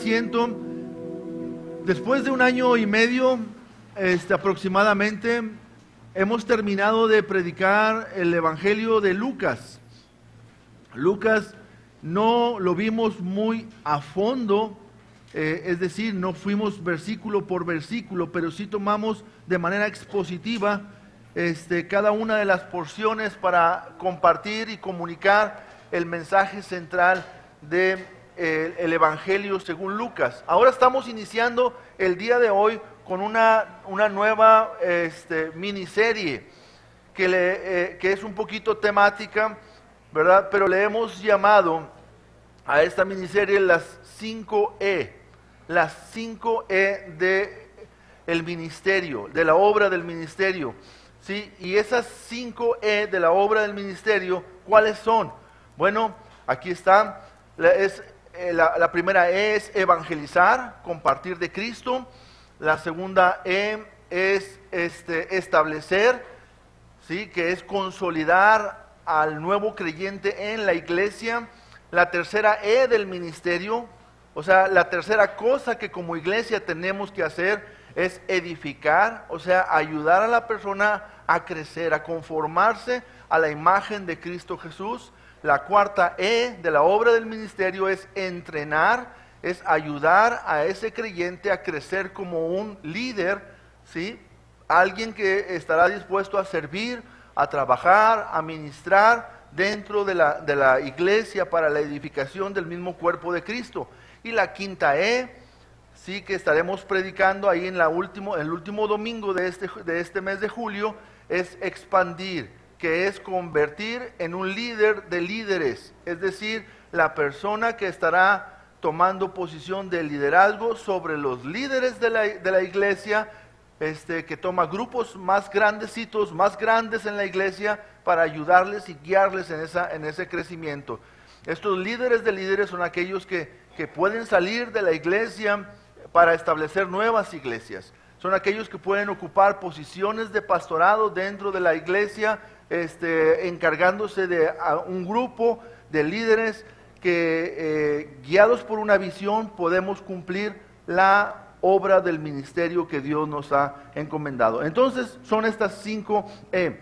asiento. Después de un año y medio, aproximadamente, hemos terminado de predicar el Evangelio de Lucas. Lucas no lo vimos muy a fondo, es decir, no fuimos versículo por versículo, pero sí tomamos de manera expositiva cada una de las porciones para compartir y comunicar el mensaje central de el Evangelio según Lucas. Ahora estamos iniciando el día de hoy con una nueva miniserie que es un poquito temática, ¿verdad? Pero le hemos llamado a esta miniserie las 5E de el ministerio, de la obra del ministerio, ¿sí? Y esas 5E de la obra del ministerio, ¿cuáles son? Bueno, aquí están. La primera E es evangelizar, compartir de Cristo. La segunda E es establecer, ¿sí? Que es consolidar al nuevo creyente en la iglesia. La tercera E del ministerio, o sea, la tercera cosa que como iglesia tenemos que hacer es edificar, o sea, ayudar a la persona a crecer, a conformarse a la imagen de Cristo Jesús. La cuarta E de la obra del ministerio es entrenar, es ayudar a ese creyente a crecer como un líder, ¿sí? Alguien que estará dispuesto a servir, a trabajar, a ministrar dentro de la iglesia para la edificación del mismo cuerpo de Cristo. Y la quinta E, sí, que estaremos predicando ahí en el último domingo de este mes de julio, es expandir, que es convertir en un líder de líderes, es decir, la persona que estará tomando posición de liderazgo sobre los líderes de la iglesia, que toma grupos más grandecitos, más grandes en la iglesia para ayudarles y guiarles en ese crecimiento. Estos líderes de líderes son aquellos que pueden salir de la iglesia para establecer nuevas iglesias. Son aquellos que pueden ocupar posiciones de pastorado dentro de la iglesia, encargándose de un grupo de líderes que guiados por una visión podemos cumplir la obra del ministerio que Dios nos ha encomendado. Entonces son estas 5 E.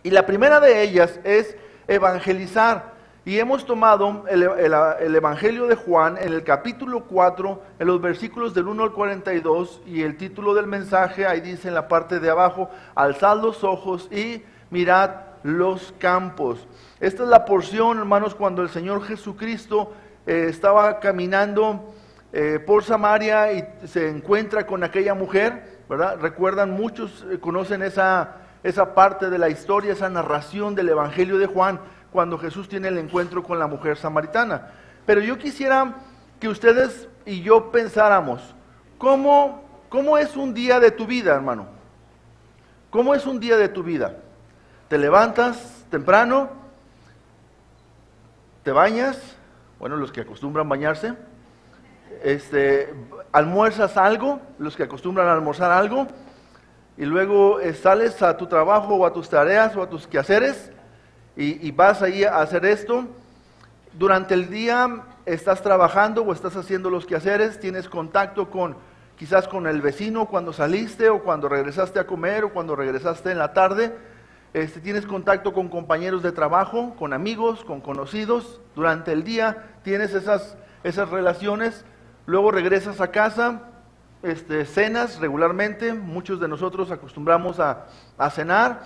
Y la primera de ellas es evangelizar. Y hemos tomado el Evangelio de Juan en el capítulo 4, en los versículos del 1 al 42, y el título del mensaje, ahí dice en la parte de abajo, alzad los ojos y mirad los campos. Esta es la porción, hermanos, cuando el Señor Jesucristo estaba caminando por Samaria y se encuentra con aquella mujer, ¿verdad? Recuerdan, muchos conocen esa parte de la historia, esa narración del Evangelio de Juan, cuando Jesús tiene el encuentro con la mujer samaritana. Pero yo quisiera que ustedes y yo pensáramos, ¿cómo es un día de tu vida, hermano? ¿Cómo es un día de tu vida? ¿Te levantas temprano? ¿Te bañas? Bueno, los que acostumbran bañarse. ¿Almuerzas algo? Los que acostumbran a almorzar algo. Y luego sales a tu trabajo o a tus tareas o a tus quehaceres. Y vas ahí a hacer esto. Durante el día estás trabajando o estás haciendo los quehaceres, tienes contacto quizás con el vecino cuando saliste o cuando regresaste a comer o cuando regresaste en la tarde. Tienes contacto con compañeros de trabajo, con amigos, con conocidos. Durante el día tienes esas relaciones. Luego regresas a casa, cenas regularmente. Muchos de nosotros acostumbramos a cenar.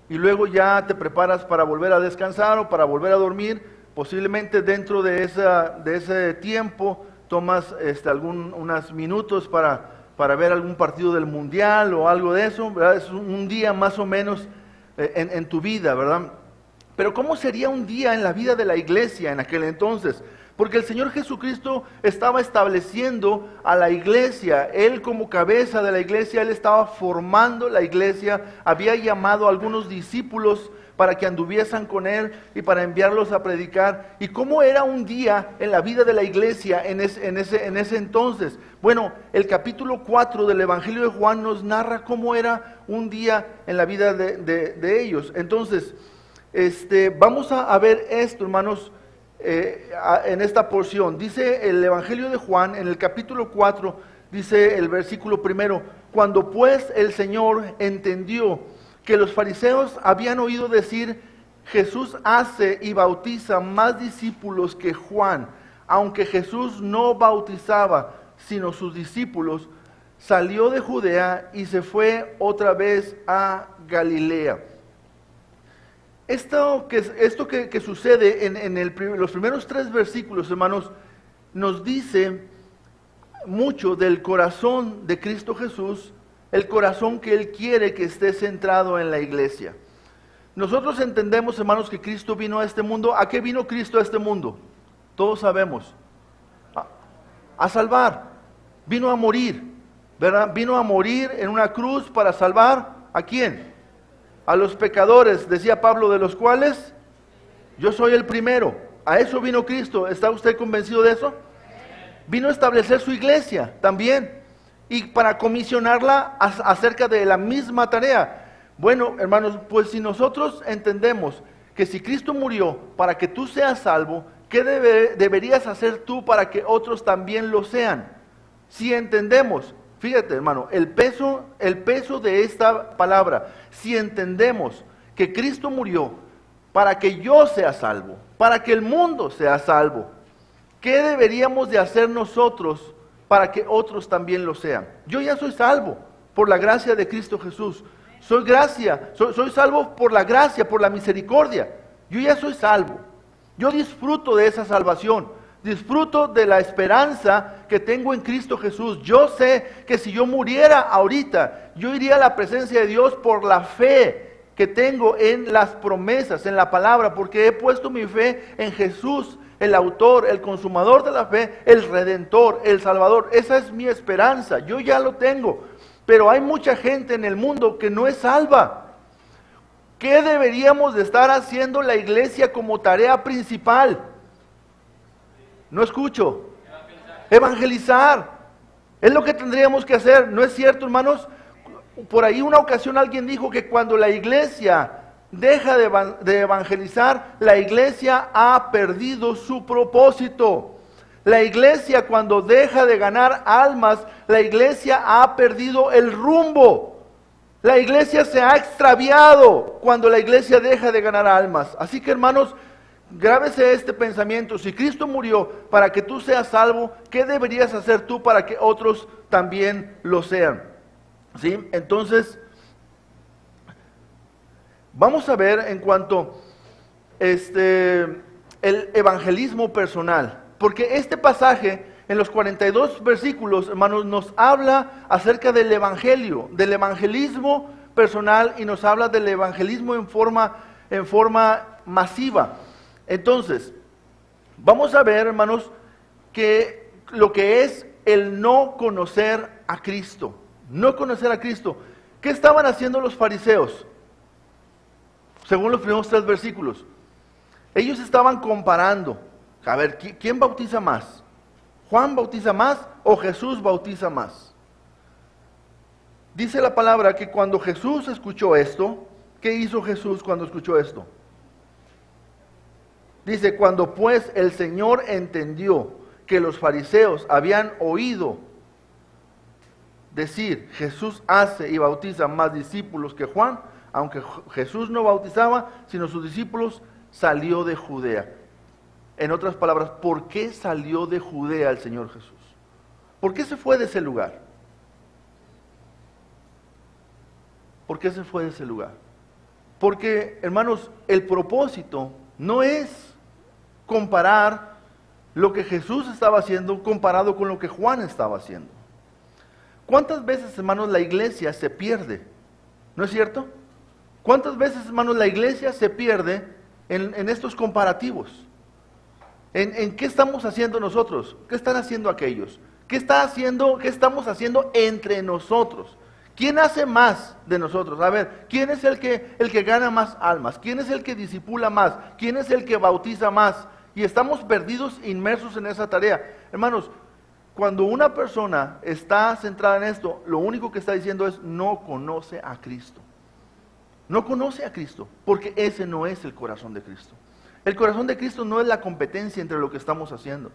Y luego ya te preparas para volver a descansar o para volver a dormir. Posiblemente dentro de ese tiempo tomas unos minutos para ver algún partido del mundial o algo de eso, ¿verdad? Es un día más o menos en tu vida, ¿verdad? Pero ¿cómo sería un día en la vida de la iglesia en aquel entonces? Porque el Señor Jesucristo estaba estableciendo a la iglesia. Él como cabeza de la iglesia, Él estaba formando la iglesia. Había llamado a algunos discípulos para que anduviesen con Él y para enviarlos a predicar. ¿Y cómo era un día en la vida de la iglesia en ese entonces? Bueno, el capítulo 4 del Evangelio de Juan nos narra cómo era un día en la vida de ellos. Entonces, vamos a ver esto, hermanos. en esta porción. Dice el Evangelio de Juan, en el capítulo 4, dice el versículo primero: cuando pues el Señor entendió que los fariseos habían oído decir, Jesús hace y bautiza más discípulos que Juan, aunque Jesús no bautizaba, sino sus discípulos, salió de Judea y se fue otra vez a Galilea. Esto que sucede en los primeros 3 versículos, hermanos, nos dice mucho del corazón de Cristo Jesús, el corazón que Él quiere que esté centrado en la iglesia. Nosotros entendemos, hermanos, que Cristo vino a este mundo. ¿A qué vino Cristo a este mundo? Todos sabemos. A salvar. Vino a morir, ¿verdad? Vino a morir en una cruz para salvar ¿a quién? A los pecadores, decía Pablo, de los cuales yo soy el primero. A eso vino Cristo. ¿Está usted convencido de eso? Vino a establecer su iglesia también y para comisionarla acerca de la misma tarea. Bueno, hermanos, pues si nosotros entendemos que si Cristo murió para que tú seas salvo, ¿qué deberías hacer tú para que otros también lo sean? Si entendemos, fíjate, hermano, el peso de esta palabra, si entendemos que Cristo murió para que yo sea salvo, para que el mundo sea salvo, ¿qué deberíamos de hacer nosotros para que otros también lo sean? Yo ya soy salvo por la gracia de Cristo Jesús. Soy salvo por la gracia, por la misericordia. Yo ya soy salvo. Yo disfruto de esa salvación. Disfruto de la esperanza que tengo en Cristo Jesús. Yo sé que si yo muriera ahorita, yo iría a la presencia de Dios por la fe que tengo en las promesas, en la palabra, porque he puesto mi fe en Jesús, el autor, el consumador de la fe, el redentor, el salvador. Esa es mi esperanza. Yo ya lo tengo. Pero hay mucha gente en el mundo que no es salva. ¿Qué deberíamos de estar haciendo la iglesia como tarea principal? No escucho. Evangelizar. Es lo que tendríamos que hacer. ¿No es cierto, hermanos? Por ahí una ocasión alguien dijo que cuando la iglesia deja de evangelizar, la iglesia ha perdido su propósito. La iglesia, cuando deja de ganar almas, la iglesia ha perdido el rumbo. La iglesia se ha extraviado cuando la iglesia deja de ganar almas. Así que, hermanos, grábese este pensamiento. Si Cristo murió para que tú seas salvo, ¿qué deberías hacer tú para que otros también lo sean? ¿Sí? Entonces, vamos a ver en cuanto el evangelismo personal. Porque este pasaje, en los 42 versículos, hermanos, nos habla acerca del evangelio, del evangelismo personal, y nos habla del evangelismo en forma masiva. Entonces, vamos a ver, hermanos, que lo que es el no conocer a Cristo. No conocer a Cristo. ¿Qué estaban haciendo los fariseos? Según los primeros 3 versículos. Ellos estaban comparando. A ver, ¿quién bautiza más? ¿Juan bautiza más o Jesús bautiza más? Dice la palabra que cuando Jesús escuchó esto, ¿qué hizo Jesús cuando escuchó esto? Dice, cuando pues el Señor entendió que los fariseos habían oído decir, Jesús hace y bautiza más discípulos que Juan, aunque Jesús no bautizaba, sino sus discípulos, salió de Judea. En otras palabras, ¿por qué salió de Judea el Señor Jesús? ¿Por qué se fue de ese lugar? ¿Por qué se fue de ese lugar? Porque, hermanos, el propósito no es comparar lo que Jesús estaba haciendo comparado con lo que Juan estaba haciendo. ¿Cuántas veces, hermanos, la iglesia se pierde? ¿No es cierto? ¿Cuántas veces, hermanos, la iglesia se pierde en estos comparativos? ¿En qué estamos haciendo nosotros? ¿Qué están haciendo aquellos? ¿Qué estamos haciendo entre nosotros? ¿Quién hace más de nosotros? A ver, ¿quién es el que gana más almas? ¿Quién es el que discipula más? ¿Quién es el que bautiza más? Y estamos perdidos, inmersos en esa tarea. Hermanos, cuando una persona está centrada en esto, lo único que está diciendo es, no conoce a Cristo. No conoce a Cristo, porque ese no es el corazón de Cristo. El corazón de Cristo no es la competencia entre lo que estamos haciendo.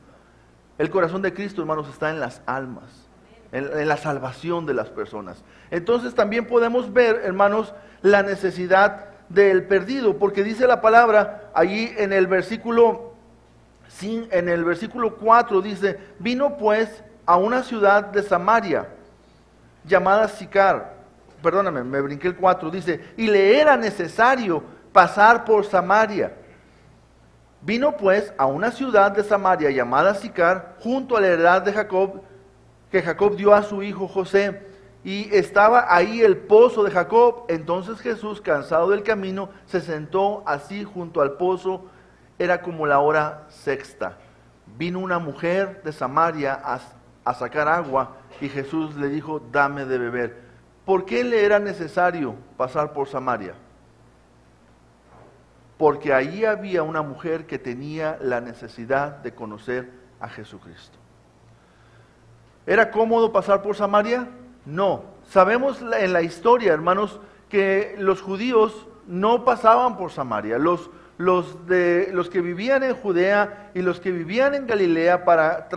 El corazón de Cristo, hermanos, está en las almas, en la salvación de las personas. Entonces también podemos ver, hermanos, la necesidad del perdido, porque dice la palabra allí en el versículo 4, dice: vino pues a una ciudad de Samaria llamada Sicar. Perdóname, me brinqué el 4, dice: y le era necesario pasar por Samaria. Vino pues a una ciudad de Samaria llamada Sicar, junto a la heredad de Jacob, que Jacob dio a su hijo José, y estaba ahí el pozo de Jacob. Entonces Jesús, cansado del camino, se sentó así junto al pozo. Era como la hora sexta. Vino una mujer de Samaria a sacar agua, y Jesús le dijo: dame de beber. ¿Por qué le era necesario pasar por Samaria? Porque allí había una mujer que tenía la necesidad de conocer a Jesucristo. ¿Era cómodo pasar por Samaria? No. Sabemos en la historia, hermanos, que los judíos no pasaban por Samaria. Los que vivían en Judea y los que vivían en Galilea, para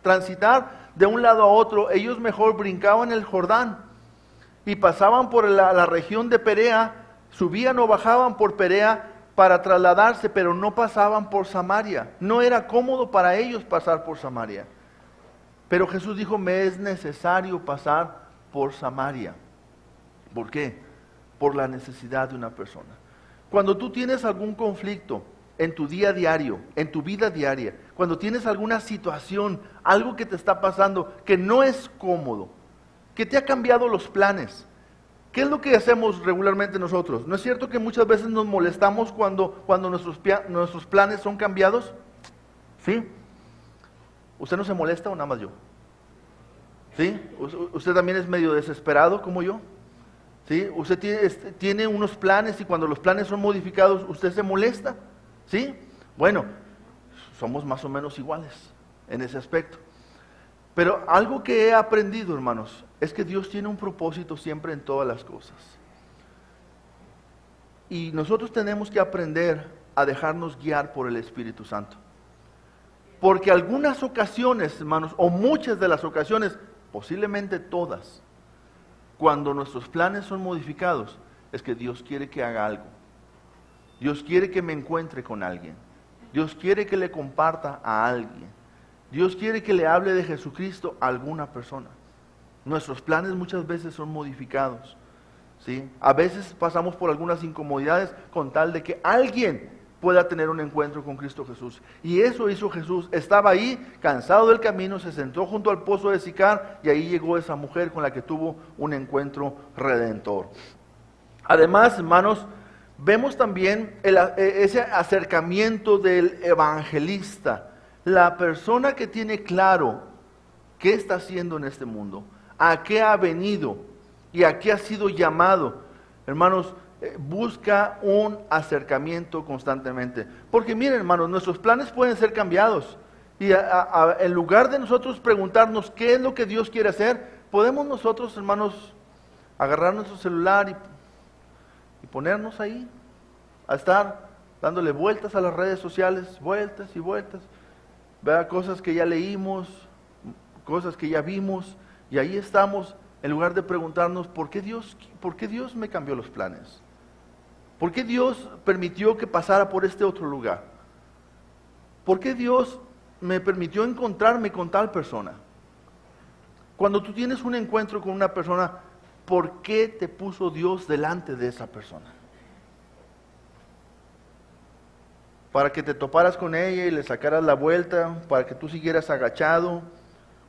transitar de un lado a otro, ellos mejor brincaban el Jordán y pasaban por la región de Perea, subían o bajaban por Perea para trasladarse, pero no pasaban por Samaria. No era cómodo para ellos pasar por Samaria. Pero Jesús dijo: me es necesario pasar por Samaria. ¿Por qué? Por la necesidad de una persona. Cuando tú tienes algún conflicto en tu día diario, en tu vida diaria, cuando tienes alguna situación, algo que te está pasando que no es cómodo, que te ha cambiado los planes, ¿qué es lo que hacemos regularmente nosotros? ¿No es cierto que muchas veces nos molestamos cuando nuestros planes son cambiados? ¿Sí? ¿Usted no se molesta o nada más yo? ¿Sí? ¿Usted también es medio desesperado como yo? ¿Sí? Usted tiene unos planes, y cuando los planes son modificados, usted se molesta. ¿Sí? Bueno, somos más o menos iguales en ese aspecto. Pero algo que he aprendido, hermanos, es que Dios tiene un propósito siempre en todas las cosas. Y nosotros tenemos que aprender a dejarnos guiar por el Espíritu Santo. Porque algunas ocasiones, hermanos, o muchas de las ocasiones, posiblemente todas, cuando nuestros planes son modificados, es que Dios quiere que haga algo. Dios quiere que me encuentre con alguien. Dios quiere que le comparta a alguien. Dios quiere que le hable de Jesucristo a alguna persona. Nuestros planes muchas veces son modificados, ¿sí? A veces pasamos por algunas incomodidades con tal de que alguien pueda tener un encuentro con Cristo Jesús. Y eso hizo Jesús. Estaba ahí, cansado del camino, se sentó junto al pozo de Sicar, y ahí llegó esa mujer con la que tuvo un encuentro redentor. Además, hermanos, vemos también ese acercamiento del evangelista, la persona que tiene claro qué está haciendo en este mundo, a qué ha venido y a qué ha sido llamado. Hermanos, busca un acercamiento constantemente. Porque miren, hermanos, nuestros planes pueden ser cambiados. Y en lugar de nosotros preguntarnos qué es lo que Dios quiere hacer, podemos nosotros, hermanos, agarrar nuestro celular y ponernos ahí, a estar dándole vueltas a las redes sociales, vueltas y vueltas. Vea cosas que ya leímos, cosas que ya vimos, y ahí estamos, en lugar de preguntarnos ¿por qué Dios me cambió los planes? ¿Por qué Dios permitió que pasara por este otro lugar? ¿Por qué Dios me permitió encontrarme con tal persona? Cuando tú tienes un encuentro con una persona, ¿por qué te puso Dios delante de esa persona? Para que te toparas con ella y le sacaras la vuelta, para que tú siguieras agachado.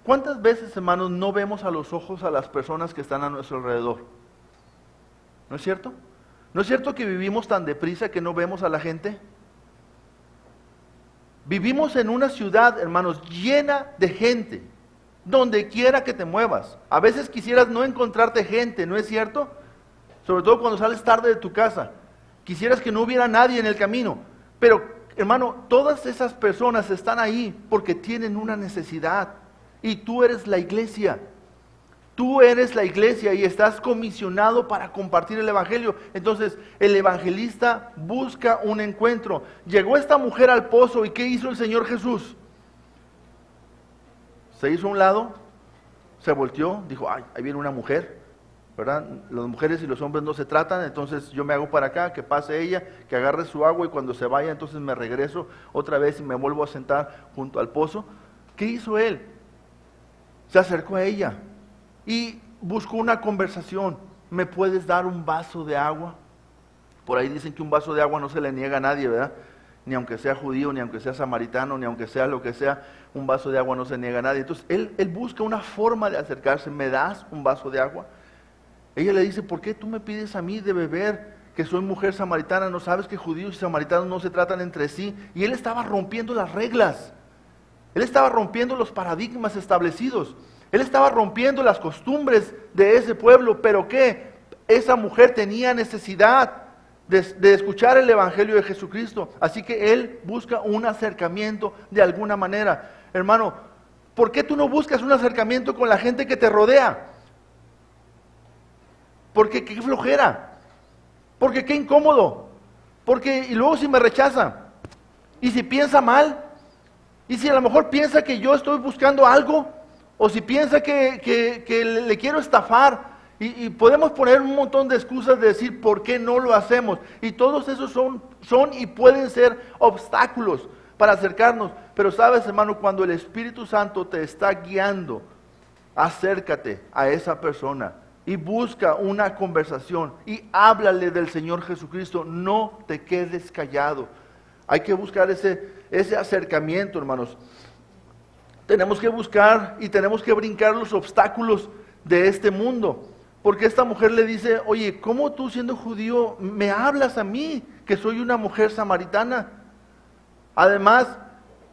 ¿Cuántas veces, hermanos, no vemos a los ojos a las personas que están a nuestro alrededor? ¿No es cierto? ¿No es cierto que vivimos tan deprisa que no vemos a la gente? Vivimos en una ciudad, hermanos, llena de gente, donde quiera que te muevas. A veces quisieras no encontrarte gente, ¿no es cierto? Sobre todo cuando sales tarde de tu casa. Quisieras que no hubiera nadie en el camino. Pero, hermano, todas esas personas están ahí porque tienen una necesidad. Y tú eres la iglesia. Tú eres la iglesia y estás comisionado para compartir el evangelio. Entonces el evangelista busca un encuentro. Llegó esta mujer al pozo, ¿y qué hizo el Señor Jesús? Se hizo a un lado, se volteó, dijo, ay, ahí viene una mujer, ¿verdad? Las mujeres y los hombres no se tratan, entonces yo me hago para acá, que pase ella, que agarre su agua y cuando se vaya entonces me regreso otra vez y me vuelvo a sentar junto al pozo. ¿Qué hizo él? Se acercó a ella y buscó una conversación. ¿Me puedes dar un vaso de agua? Por ahí dicen que un vaso de agua no se le niega a nadie, ¿verdad? Ni aunque sea judío, ni aunque sea samaritano, ni aunque sea lo que sea, un vaso de agua no se niega a nadie. Entonces él busca una forma de acercarse. ¿Me das un vaso de agua? Ella le dice, ¿por qué tú me pides a mí de beber? Que soy mujer samaritana, ¿no sabes que judíos y samaritanos no se tratan entre sí? Y él estaba rompiendo las reglas. Él estaba rompiendo los paradigmas establecidos. Él estaba rompiendo las costumbres de ese pueblo. ¿Pero qué? Esa mujer tenía necesidad de escuchar el evangelio de Jesucristo. Así que él busca un acercamiento de alguna manera. Hermano, ¿por qué tú no buscas un acercamiento con la gente que te rodea? Porque qué flojera. Porque qué incómodo. Porque, y luego si me rechaza. Y si piensa mal. Y si a lo mejor piensa que yo estoy buscando algo. O si piensa que le quiero estafar. Y podemos poner un montón de excusas de decir por qué no lo hacemos. Y todos esos son y pueden ser obstáculos para acercarnos. Pero sabes, hermano, cuando el Espíritu Santo te está guiando, acércate a esa persona y busca una conversación y háblale del Señor Jesucristo. No te quedes callado. Hay que buscar ese acercamiento, hermanos. Tenemos que buscar y tenemos que brincar los obstáculos de este mundo. Porque esta mujer le dice, oye, ¿cómo tú siendo judío me hablas a mí, que soy una mujer samaritana? Además,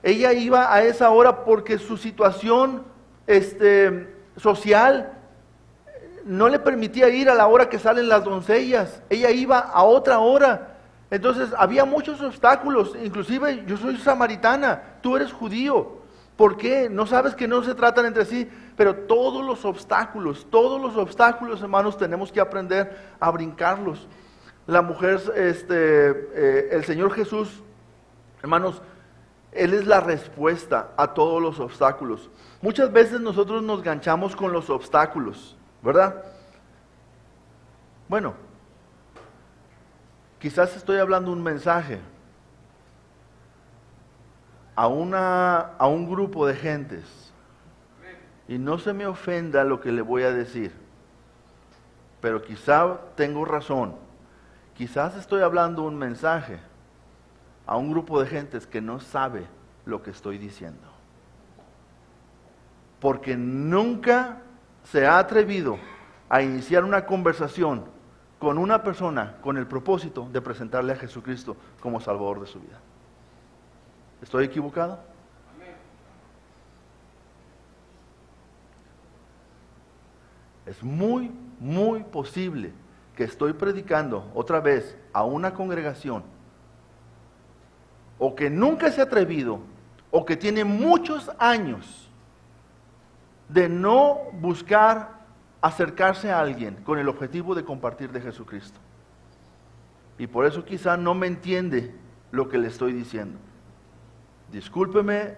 ella iba a esa hora porque su situación social no le permitía ir a la hora que salen las doncellas. Ella iba a otra hora. Entonces, había muchos obstáculos. Inclusive, yo soy samaritana, tú eres judío. ¿Por qué? ¿No sabes que no se tratan entre sí? Pero todos los obstáculos, hermanos, tenemos que aprender a brincarlos. La mujer, el Señor Jesús, hermanos, Él es la respuesta a todos los obstáculos. Muchas veces nosotros nos ganchamos con los obstáculos, ¿verdad? Bueno, quizás estoy hablando un mensaje a un grupo de gentes. Y no se me ofenda lo que le voy a decir, pero quizá tengo razón. Quizás estoy hablando un mensaje a un grupo de gentes que no sabe lo que estoy diciendo. Porque nunca se ha atrevido a iniciar una conversación con una persona con el propósito de presentarle a Jesucristo como Salvador de su vida. ¿Estoy equivocado? Es muy, muy posible que estoy predicando otra vez a una congregación o que nunca se ha atrevido o que tiene muchos años de no buscar acercarse a alguien con el objetivo de compartir de Jesucristo. Y por eso quizá no me entiende lo que le estoy diciendo. Discúlpeme,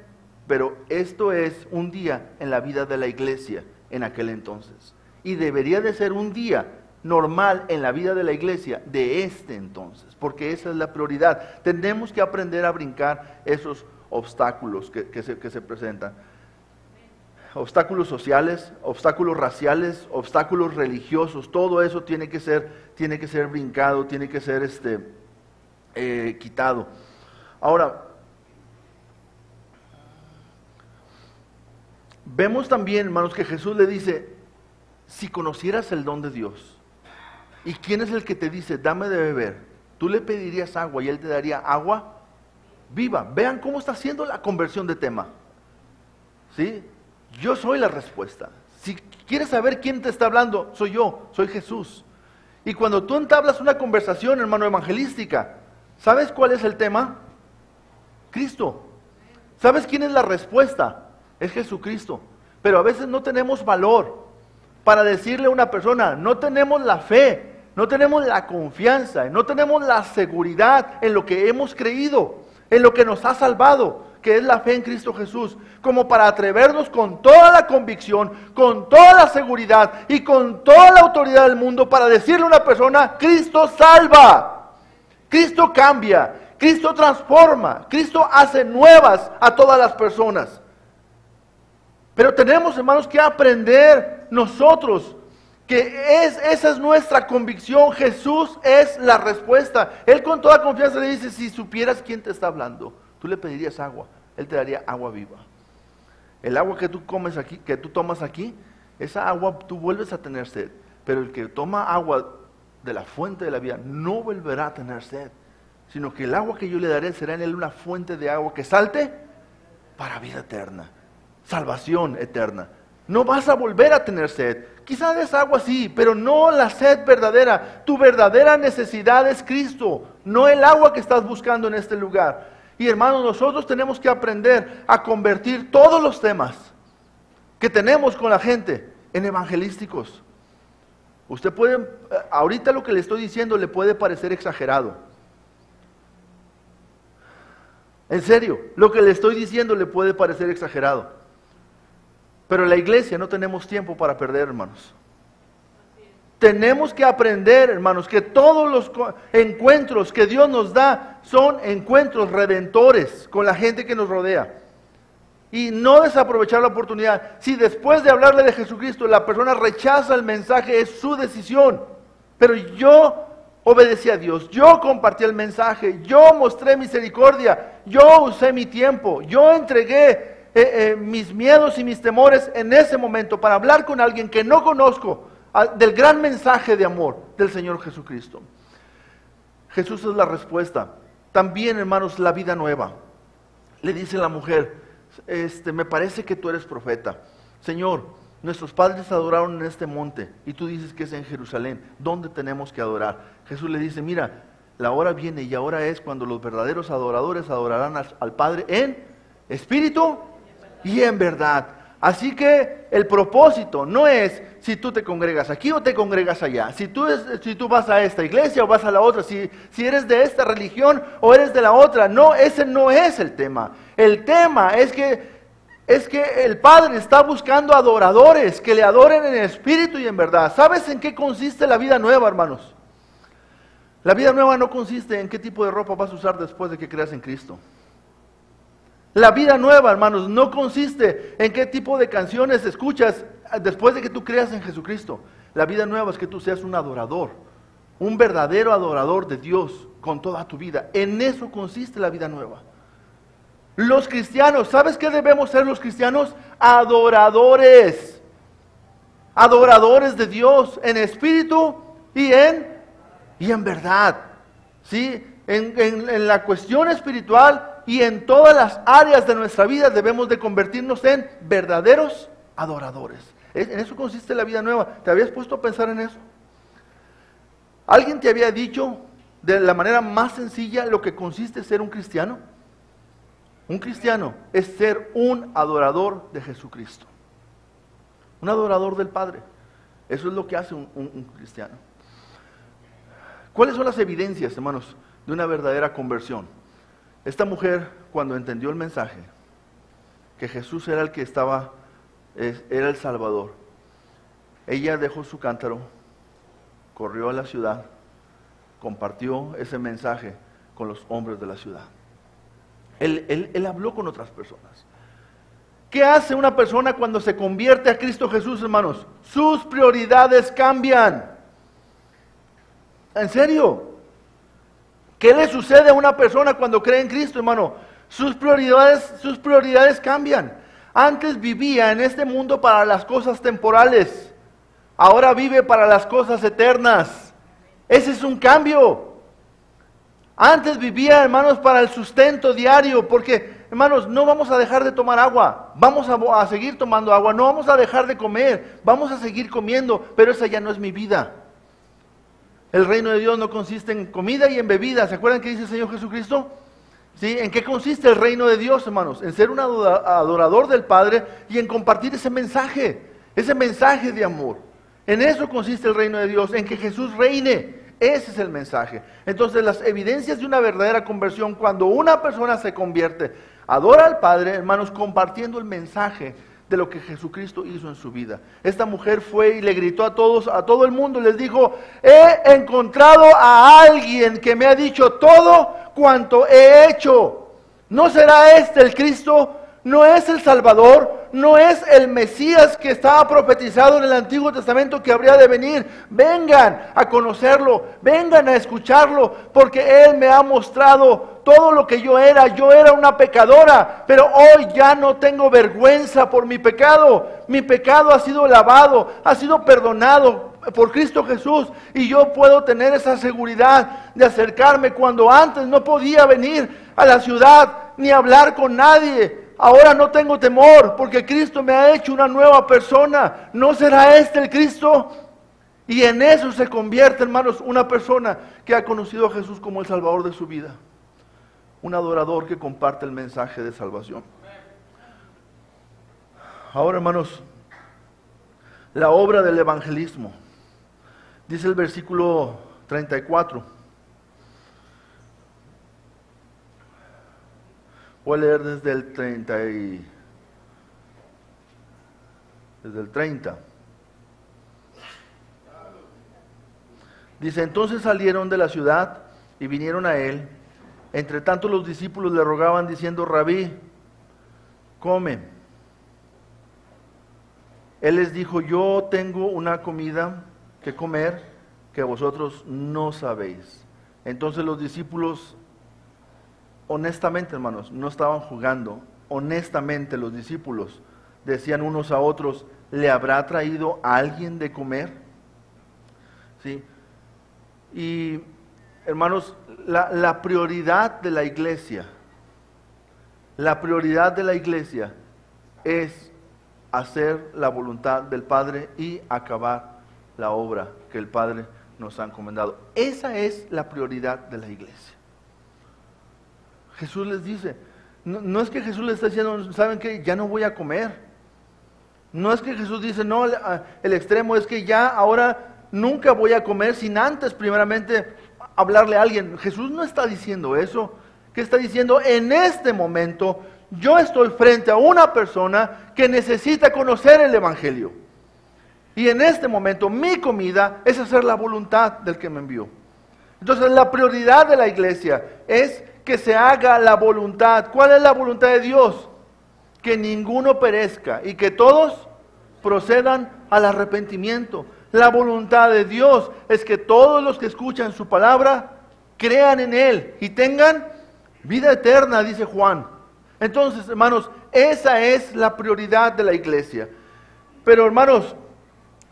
pero esto es un día en la vida de la iglesia en aquel entonces. Y debería de ser un día normal en la vida de la iglesia de este entonces, porque esa es la prioridad. Tenemos que aprender a brincar esos obstáculos que se presentan. Obstáculos sociales, obstáculos raciales, obstáculos religiosos, todo eso tiene que ser brincado, tiene que ser quitado. Ahora, vemos también, hermanos, que Jesús le dice, si conocieras el don de Dios, ¿y quién es el que te dice, dame de beber? Tú le pedirías agua y Él te daría agua viva. Vean cómo está haciendo la conversión de tema. ¿Sí? Yo soy la respuesta. Si quieres saber quién te está hablando, soy yo, soy Jesús. Y cuando tú entablas una conversación, hermano, evangelística, ¿sabes cuál es el tema? Cristo. ¿Sabes quién es la respuesta? Es Jesucristo. Pero a veces no tenemos valor para decirle a una persona, no tenemos la fe, no tenemos la confianza, no tenemos la seguridad en lo que hemos creído, en lo que nos ha salvado, que es la fe en Cristo Jesús, como para atrevernos con toda la convicción, con toda la seguridad y con toda la autoridad del mundo para decirle a una persona, Cristo salva, Cristo cambia, Cristo transforma, Cristo hace nuevas a todas las personas. Pero tenemos, hermanos, que aprender nosotros que esa es nuestra convicción. Jesús es la respuesta. Él con toda confianza le dice, si supieras quién te está hablando, tú le pedirías agua, Él te daría agua viva. El agua que tú comes aquí, que tú tomas aquí, esa agua tú vuelves a tener sed. Pero el que toma agua de la fuente de la vida no volverá a tener sed, sino que el agua que yo le daré será en él una fuente de agua que salte para vida eterna, salvación eterna. No vas a volver a tener sed. Quizás de esa agua sí, pero no la sed verdadera. Tu verdadera necesidad es Cristo, no el agua que estás buscando en este lugar. Y hermanos, nosotros tenemos que aprender a convertir todos los temas que tenemos con la gente en evangelísticos. Usted puede, ahorita lo que le estoy diciendo le puede parecer exagerado. En serio, lo que le estoy diciendo le puede parecer exagerado. Pero en la iglesia no tenemos tiempo para perder, hermanos. Tenemos que aprender, hermanos, que todos los encuentros que Dios nos da son encuentros redentores con la gente que nos rodea. Y no desaprovechar la oportunidad. Si después de hablarle de Jesucristo la persona rechaza el mensaje, es su decisión. Pero yo obedecí a Dios, yo compartí el mensaje, yo mostré misericordia, yo usé mi tiempo, yo entregué mis miedos y mis temores en ese momento para hablar con alguien que no conozco del gran mensaje de amor del Señor Jesucristo. Jesús es la respuesta. También, hermanos, la vida nueva. Le dice la mujer, me parece que tú eres profeta. Señor, nuestros padres adoraron en este monte y tú dices que es en Jerusalén. ¿Dónde tenemos que adorar? Jesús le dice, mira, la hora viene y ahora es cuando los verdaderos adoradores adorarán al Padre en espíritu y en verdad. Así que el propósito no es si tú te congregas aquí o te congregas allá, si tú vas a esta iglesia o vas a la otra, si eres de esta religión o eres de la otra. No, ese no es el tema. El tema es que el Padre está buscando adoradores que le adoren en espíritu y en verdad. ¿Sabes en qué consiste la vida nueva, hermanos? La vida nueva no consiste en qué tipo de ropa vas a usar después de que creas en Cristo. La vida nueva, hermanos, no consiste en qué tipo de canciones escuchas después de que tú creas en Jesucristo. La vida nueva es que tú seas un adorador, un verdadero adorador de Dios con toda tu vida. En eso consiste la vida nueva. Los cristianos, ¿sabes qué debemos ser los cristianos? Adoradores. Adoradores de Dios en espíritu y en verdad. ¿Sí? En la cuestión espiritual y en todas las áreas de nuestra vida debemos de convertirnos en verdaderos adoradores. En eso consiste la vida nueva. ¿Te habías puesto a pensar en eso? ¿Alguien te había dicho de la manera más sencilla lo que consiste ser un cristiano? Un cristiano es ser un adorador de Jesucristo. Un adorador del Padre. Eso es lo que hace un cristiano. ¿Cuáles son las evidencias, hermanos, de una verdadera conversión? Esta mujer, cuando entendió el mensaje, que Jesús era el que era el Salvador, ella dejó su cántaro, corrió a la ciudad, compartió ese mensaje con los hombres de la ciudad. Él habló con otras personas. ¿Qué hace una persona cuando se convierte a Cristo Jesús, hermanos? Sus prioridades cambian. ¿En serio? ¿Qué le sucede a una persona cuando cree en Cristo, hermano? Sus prioridades cambian. Antes vivía en este mundo para las cosas temporales. Ahora vive para las cosas eternas. Ese es un cambio. Antes vivía, hermanos, para el sustento diario, porque, hermanos, no vamos a dejar de tomar agua, vamos a seguir tomando agua, no vamos a dejar de comer, vamos a seguir comiendo, pero esa ya no es mi vida. El reino de Dios no consiste en comida y en bebida. ¿Se acuerdan qué dice el Señor Jesucristo? ¿Sí? ¿En qué consiste el reino de Dios, hermanos? En ser un adorador del Padre y en compartir ese mensaje de amor. En eso consiste el reino de Dios, en que Jesús reine. Ese es el mensaje. Entonces, las evidencias de una verdadera conversión, cuando una persona se convierte, adora al Padre, hermanos, compartiendo el mensaje de lo que Jesucristo hizo en su vida. Esta mujer fue y le gritó a todos, a todo el mundo, les dijo: he encontrado a alguien que me ha dicho todo cuanto he hecho. ¿No será este el Cristo? ¿No es el Salvador? ¿No es el Mesías que estaba profetizado en el Antiguo Testamento que habría de venir? Vengan a conocerlo, vengan a escucharlo, porque Él me ha mostrado todo lo que yo era. Yo era una pecadora, pero hoy ya no tengo vergüenza por mi pecado. Mi pecado ha sido lavado, ha sido perdonado por Cristo Jesús, y yo puedo tener esa seguridad de acercarme cuando antes no podía venir a la ciudad ni hablar con nadie. Ahora no tengo temor porque Cristo me ha hecho una nueva persona. ¿No será este el Cristo? Y en eso se convierte, hermanos, una persona que ha conocido a Jesús como el Salvador de su vida. Un adorador que comparte el mensaje de salvación. Ahora, hermanos, la obra del evangelismo. Dice el versículo 34. Voy a leer desde el 30. Dice: entonces salieron de la ciudad y vinieron a él. Entre tanto los discípulos le rogaban diciendo: Rabí, come. Él les dijo: yo tengo una comida que comer que vosotros no sabéis. Entonces los discípulos, honestamente, hermanos, no estaban jugando. Honestamente los discípulos decían unos a otros: ¿le habrá traído a alguien de comer? ¿Sí? Y hermanos, la prioridad de la iglesia, es hacer la voluntad del Padre y acabar la obra que el Padre nos ha encomendado. Esa es la prioridad de la iglesia. Jesús les dice, no es que Jesús les está diciendo: ¿saben qué? Ya no voy a comer. No es que Jesús dice: no, el extremo es que ya ahora nunca voy a comer sin antes primeramente hablarle a alguien. Jesús no está diciendo eso. ¿Qué está diciendo? En este momento yo estoy frente a una persona que necesita conocer el Evangelio. Y en este momento mi comida es hacer la voluntad del que me envió. Entonces la prioridad de la iglesia es que se haga la voluntad. ¿Cuál es la voluntad de Dios? Que ninguno perezca y que todos procedan al arrepentimiento. La voluntad de Dios es que todos los que escuchan su palabra crean en Él y tengan vida eterna, dice Juan. Entonces, hermanos, esa es la prioridad de la iglesia. Pero, hermanos,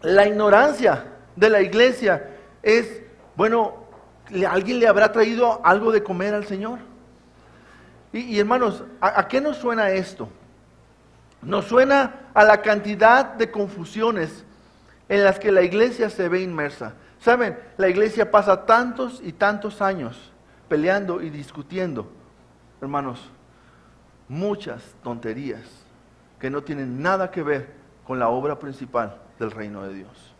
la ignorancia de la iglesia es: bueno, ¿alguien le habrá traído algo de comer al Señor? Y hermanos, ¿a qué nos suena esto? Nos suena a la cantidad de confusiones en las que la iglesia se ve inmersa. ¿Saben? La iglesia pasa tantos y tantos años peleando y discutiendo, hermanos, muchas tonterías que no tienen nada que ver con la obra principal del reino de Dios.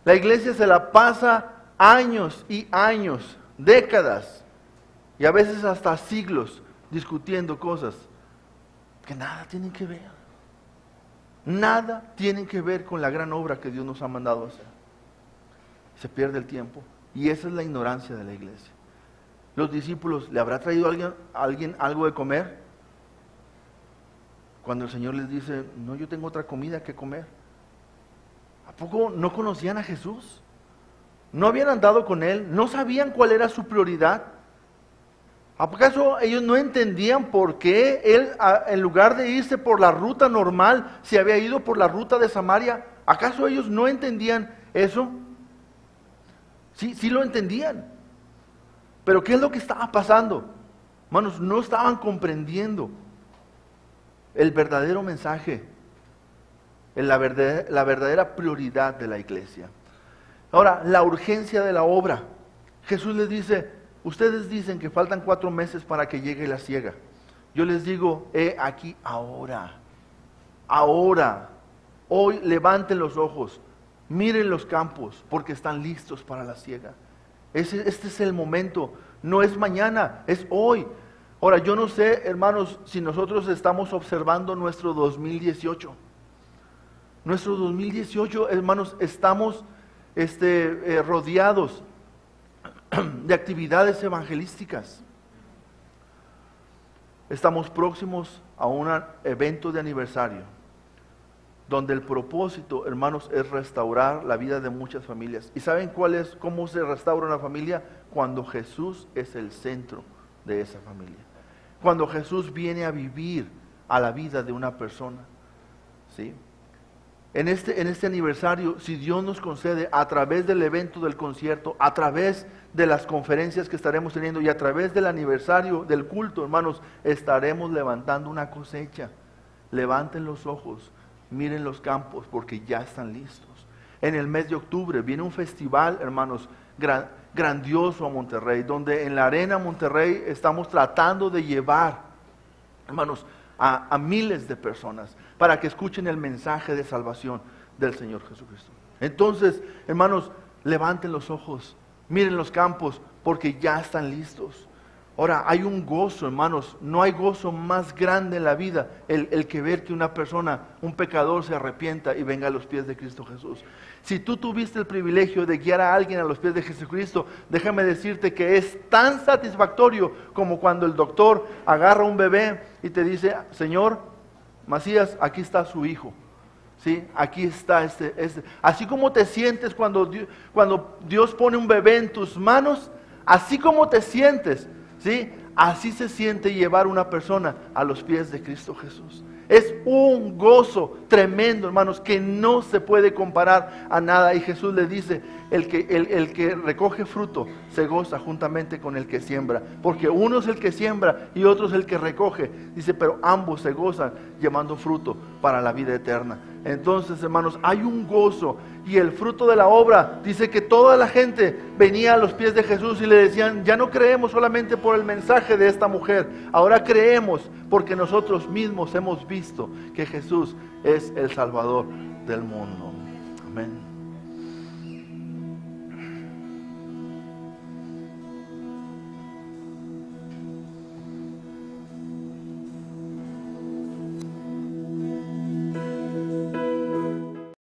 La iglesia se la pasa años y años, décadas, y a veces hasta siglos discutiendo cosas que nada tienen que ver. Nada tienen que ver con la gran obra que Dios nos ha mandado a hacer. Se pierde el tiempo, y esa es la ignorancia de la iglesia. Los discípulos: ¿le habrá traído a alguien algo de comer? Cuando el Señor les dice: no, yo tengo otra comida que comer. ¿A poco no conocían a Jesús? ¿No habían andado con Él? ¿No sabían cuál era su prioridad? ¿Acaso ellos no entendían por qué Él, en lugar de irse por la ruta normal, se había ido por la ruta de Samaria? ¿Acaso ellos no entendían eso? Sí lo entendían. Pero ¿qué es lo que estaba pasando? Hermanos, no estaban comprendiendo el verdadero mensaje, la verdadera prioridad de la iglesia. Ahora, la urgencia de la obra. Jesús les dice: ustedes dicen que faltan 4 meses para que llegue la siega. Yo les digo: aquí ahora. Hoy levanten los ojos, Miren los campos, porque están listos para la siega. Este es el momento, no es mañana, es hoy. Ahora, yo no sé, hermanos, si nosotros estamos observando nuestro 2018. Nuestro 2018, hermanos, estamos rodeados de actividades evangelísticas. Estamos próximos a un evento de aniversario, donde el propósito, hermanos, es restaurar la vida de muchas familias. ¿Y saben cómo se restaura una familia? Cuando Jesús es el centro de esa familia. Cuando Jesús viene a vivir a la vida de una persona. ¿Sí? En este aniversario, si Dios nos concede, a través del evento del concierto, a través de las conferencias que estaremos teniendo y a través del aniversario del culto, hermanos, estaremos levantando una cosecha. Levanten los ojos, miren los campos, porque ya están listos. En el mes de octubre viene un festival, hermanos, grandioso a Monterrey, donde en la Arena Monterrey estamos tratando de llevar, hermanos, a miles de personas para que escuchen el mensaje de salvación del Señor Jesucristo. Entonces, hermanos, levanten los ojos, miren los campos, porque ya están listos. Ahora, hay un gozo, hermanos, no hay gozo más grande en la vida, el que ver que una persona, un pecador, se arrepienta y venga a los pies de Cristo Jesús. Si tú tuviste el privilegio de guiar a alguien a los pies de Jesucristo, déjame decirte que es tan satisfactorio como cuando el doctor agarra a un bebé y te dice: Señor Macías, aquí está su hijo. ¿Sí? Aquí está Así como te sientes cuando Dios pone un bebé en tus manos, así como te sientes, ¿sí? Así se siente llevar una persona a los pies de Cristo Jesús. Es un gozo tremendo, hermanos, que no se puede comparar a nada. Y Jesús le dice: el que recoge fruto se goza juntamente con el que siembra, porque uno es el que siembra y otro es el que recoge. Dice, pero ambos se gozan llevando fruto para la vida eterna. Entonces, hermanos, hay un gozo. Y el fruto de la obra, dice que toda la gente venía a los pies de Jesús y le decían: ya no creemos solamente por el mensaje de esta mujer, ahora creemos porque nosotros mismos hemos visto que Jesús es el Salvador del mundo. Amén.